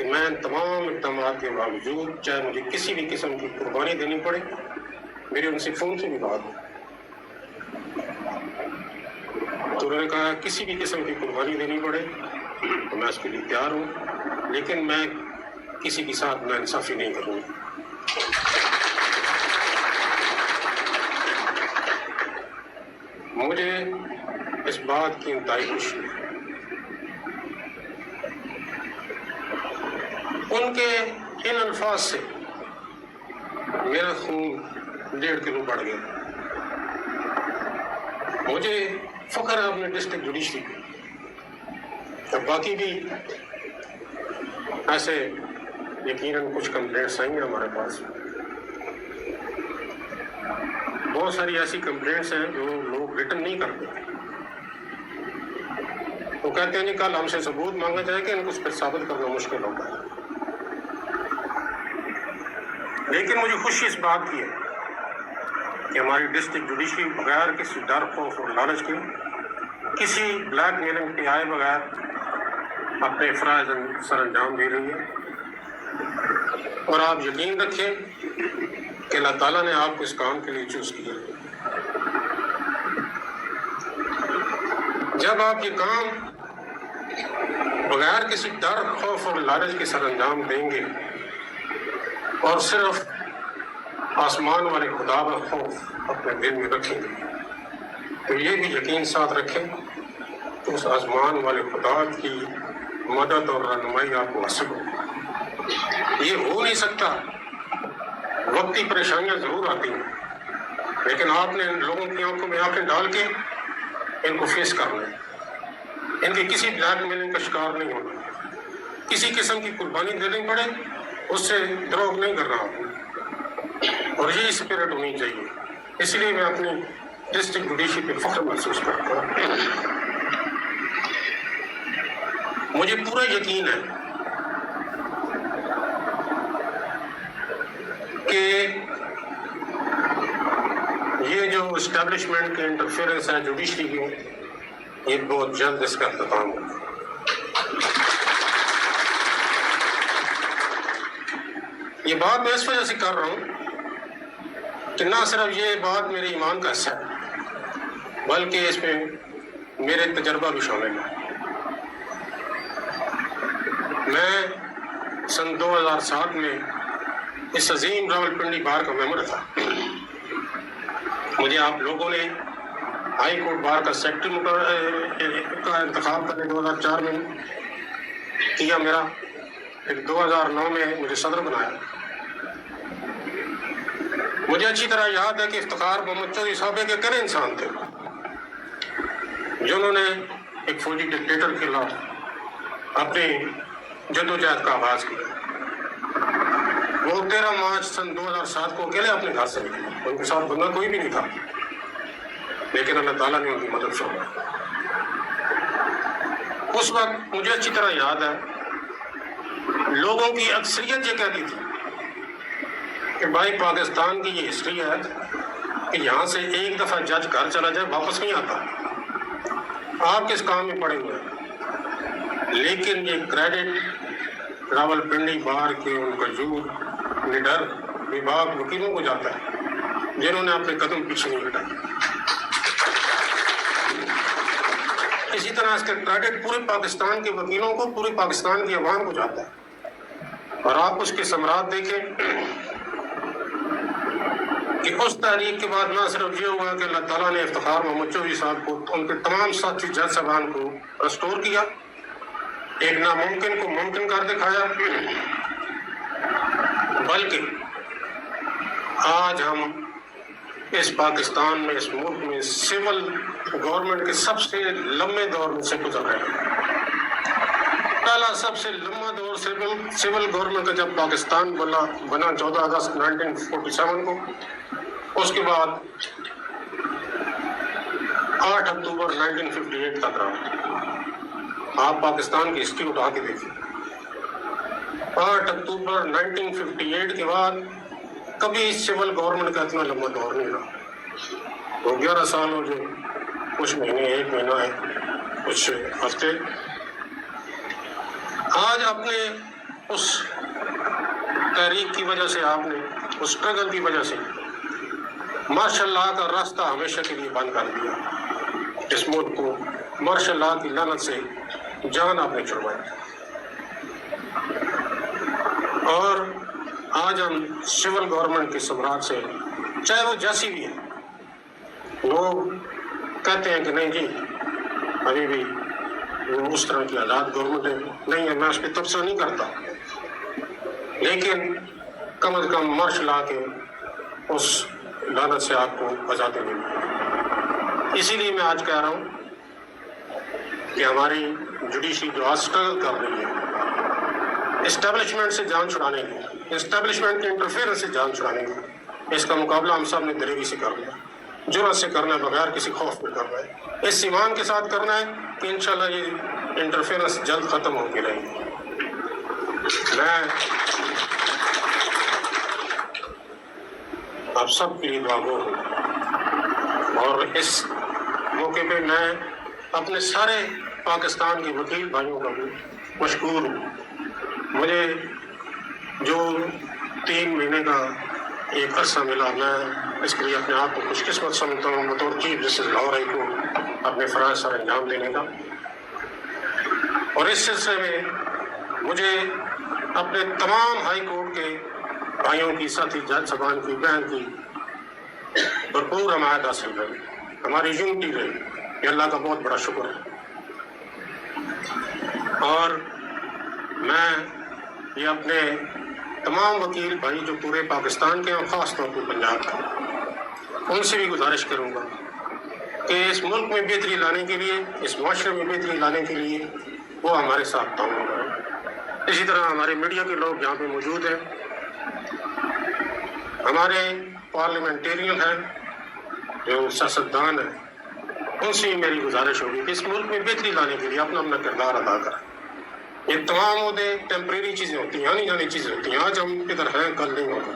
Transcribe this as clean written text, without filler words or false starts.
کہ میں ان تمام اقدامات کے باوجود چاہے مجھے کسی بھی قسم کی قربانی دینی پڑے، میری ان سے فون سے بھی بات ہو تو انہوں نے کہا کسی بھی قسم کی قربانی دینی پڑے تو میں اس کے لیے تیار ہوں، لیکن میں کسی کے ساتھ ناانصافی نہیں کروں گا۔ مجھے اس بات کی انتہائی خوشی ہے۔ ان کے ان الفاظ سے میرا خون 1.5 کلو بڑھ گیا۔ مجھے فخر ہے اپنے ڈسٹرکٹ جوڈیشری پہ۔ اب باقی بھی ایسے یقیناً کچھ کمپلینٹس آئیں گے ہمارے پاس، بہت ساری ایسی کمپلینٹس ہیں جو لوگ ریٹن نہیں کرتے، وہ کہتے ہیں جی کل ہم سے ثبوت مانگا جائے کہ ان کو اس پہ ثابت کرنا مشکل ہوتا ہے، لیکن مجھے خوشی اس بات کی ہے کہ ہماری ڈسٹرکٹ جوڈیشری بغیر کسی ڈر، خوف اور لالچ کے، کسی بلیک میلنگ کے آئے بغیر اپنے فرائض سر انجام دے رہی ہے، اور آپ یقین رکھیں کہ اللہ تعالیٰ نے آپ کو اس کام کے لیے چوز کیا۔ جب آپ یہ کام بغیر کسی ڈر، خوف اور لالچ کے سر انجام دیں گے اور صرف آسمان والے خدا کا خوف اپنے دل میں رکھیں گے، تو یہ بھی یقین ساتھ رکھیں کہ اس آسمان والے خدا کی مدد اور رہنمائی آپ کو حاصل ہو۔ یہ ہو نہیں سکتا، وقتی پریشانیاں ضرور آتی ہیں، لیکن آپ نے ان لوگوں کی آنکھوں میں آنکھیں ڈال کے ان کو فیس کرنا ہے، ان کی کسی بلیک میلنگ کا شکار نہیں ہونا، کسی قسم کی قربانی دینی پڑے اس سے دروغ نہیں کرنا آپ نے، اور یہی اسپرٹ ہونی چاہیے۔ اس لیے میں اپنی ڈسٹرکٹ جوڈیشری پہ فخر محسوس کرتا ہوں۔ مجھے پورا یقین ہے کہ یہ جو اسٹیبلشمنٹ کے انٹرفیئرنس ہے جوڈیشری کی، یہ بہت جلد اس کا اختتام ہوگا۔ یہ بات میں اس وجہ سے کر رہا ہوں کہ نہ صرف یہ بات میرے ایمان کا حصہ ہے، بلکہ اس میں میرے تجربہ بھی شامل ہے۔ میں سن 2007 میں اس عظیم راولپنڈی بار کا ممبر تھا۔ مجھے آپ لوگوں نے ہائی کورٹ بار کا سیکرٹری کا انتخاب کرنے 2004 میں کیا میرا، پھر 2009 میں مجھے صدر بنایا۔ مجھے اچھی طرح یاد ہے کہ افتخار محمد چودھری صاحب ایک اکیلے انسان تھے جنہوں نے ایک فوجی ڈکٹیٹر کے خلاف اپنی جدوجہد کا آغاز کیا۔ وہ 13 مارچ سن 2007 کو اکیلے اپنے گھر سے نکلے، ان کے ساتھ بندہ کوئی بھی نہیں تھا، لیکن اللہ تعالیٰ نے ان کی مدد فرمائی۔ اس وقت مجھے اچھی طرح یاد ہے لوگوں کی اکثریت یہ کہتی تھی کہ بھائی پاکستان کی یہ ہسٹری ہے کہ یہاں سے ایک دفعہ جج گھر چلا جائے واپس نہیں آتا، آپ کس کام میں پڑے ہوئے ہیں، لیکن یہ کریڈٹ راولپنڈی بار کے ان کجور نڈر وباگ وکیلوں کو جاتا ہے جنہوں نے اپنے قدم پیچھے نہیں ہٹائے۔ اسی طرح اس کا کریڈٹ پورے پاکستان کے وکیلوں کو، پورے پاکستان کی عوام کو جاتا ہے، اور آپ اس کے ثمرات دیکھیں کہ اس تحریک کے بعد نہ صرف یہ ہوا کہ اللہ تعالیٰ نے افتخار محمد چودھری صاحب کو، ان کے تمام ساتھی جج صاحبان کو ریسٹور کیا، ایک ناممکن کو ممکن کر دکھایا، بلکہ آج ہم اس پاکستان میں، اس ملک میں سول گورنمنٹ کے سب سے لمبے دور میں سے گزر رہے ہیں۔ پہلا سب سے لمبا دور سول گورنمنٹ کا جب پاکستان بنا 14 اگست 1947 کو، اس کے بعد 8 اکتوبر 1958 تک رہا۔ آپ پاکستان کی ہسٹری اٹھا کے دیکھیں، 8 اکتوبر 1958 کے بعد کبھی سول گورنمنٹ کا اتنا لمبا دور نہیں رہا۔ وہ 11 سال ہو جو کچھ مہینے، 1 مہینہ ہے، کچھ ہفتے۔ آج اپنے اس تحریک کی وجہ سے، آپ نے اس اسٹرگل کی وجہ سے مارشل لاء کا راستہ ہمیشہ کے لیے بند کر دیا. اس ملک کو مارشل لاء کی لعنت سے جان آپ نے چھڑوائی. اور آج ہم سول گورنمنٹ کے سمراٹ سے، چاہے وہ جیسی بھی ہے، لوگ کہتے ہیں کہ نہیں جی ابھی بھی وہ اس طرح کی آزاد گورنمنٹ ہے. نہیں ہے، میں اس پہ تبصرہ نہیں کرتا، لیکن کم از کم مارشل لاء کے اس لعنت سے آپ کو آزادی ملی. اسی لیے میں آج کہہ رہا ہوں کہ ہماری جوڈیشری جو آج اسٹرگل کر رہی ہے اسٹیبلشمنٹ سے جان چھڑانے کی، اسٹیبلشمنٹ کے انٹرفیئرنس سے جان چھڑانے کی، اس کا مقابلہ ہم سب نے دلیری سے کرنا ہے، جرأت سے کرنا ہے، بغیر کسی خوف میں کرنا ہے، اس ایمان کے ساتھ کرنا ہے کہ انشاءاللہ یہ انٹرفیئرنس جلد ختم ہو کے رہے گی. میں آپ سب کے لیے دعا گو ہوں، اور اس موقع پہ میں اپنے سارے پاکستان کے وکیل بھائیوں کا بھی مشکور ہوں. مجھے جو 3 مہینے کا ایک عرصہ ملا، میں اس کے لیے اپنے آپ کو خوش قسمت سمجھتا ہوں بطور chief justice Lahore high court اپنے فرائض سر انجام دینے کا. اور اس سلسلے میں مجھے اپنے تمام ہائی کورٹ کے بھائیوں کی، ساتھی جج صاحبان کی، بہن کی بھرپور حمایت حاصل رہی، ہماری یونٹی رہی، یہ اللہ کا بہت بڑا شکر ہے. اور میں یہ اپنے تمام وکیل بھائی جو پورے پاکستان کے ہیں، خاص طور پر پنجاب کے، ان سے بھی گزارش کروں گا کہ اس ملک میں بہتری لانے کے لیے، اس معاشرے میں بہتری لانے کے لیے وہ ہمارے ساتھ تعاون کریں. اسی طرح ہمارے میڈیا کے لوگ یہاں پہ موجود ہیں، ہمارے پارلیمنٹیرین ہیں جو سیاستدان ہیں، ان سے بھی میری گزارش ہوگی کہ اس ملک میں بہتری لانے کے لیے اپنا کردار ادا کریں. یہ تمام عہدے ٹیمپریری چیزیں ہوتی ہیں، آنی جانی چیزیں ہوتی ہیں، آج ہم ادھر ہیں کل نہیں ہوگا.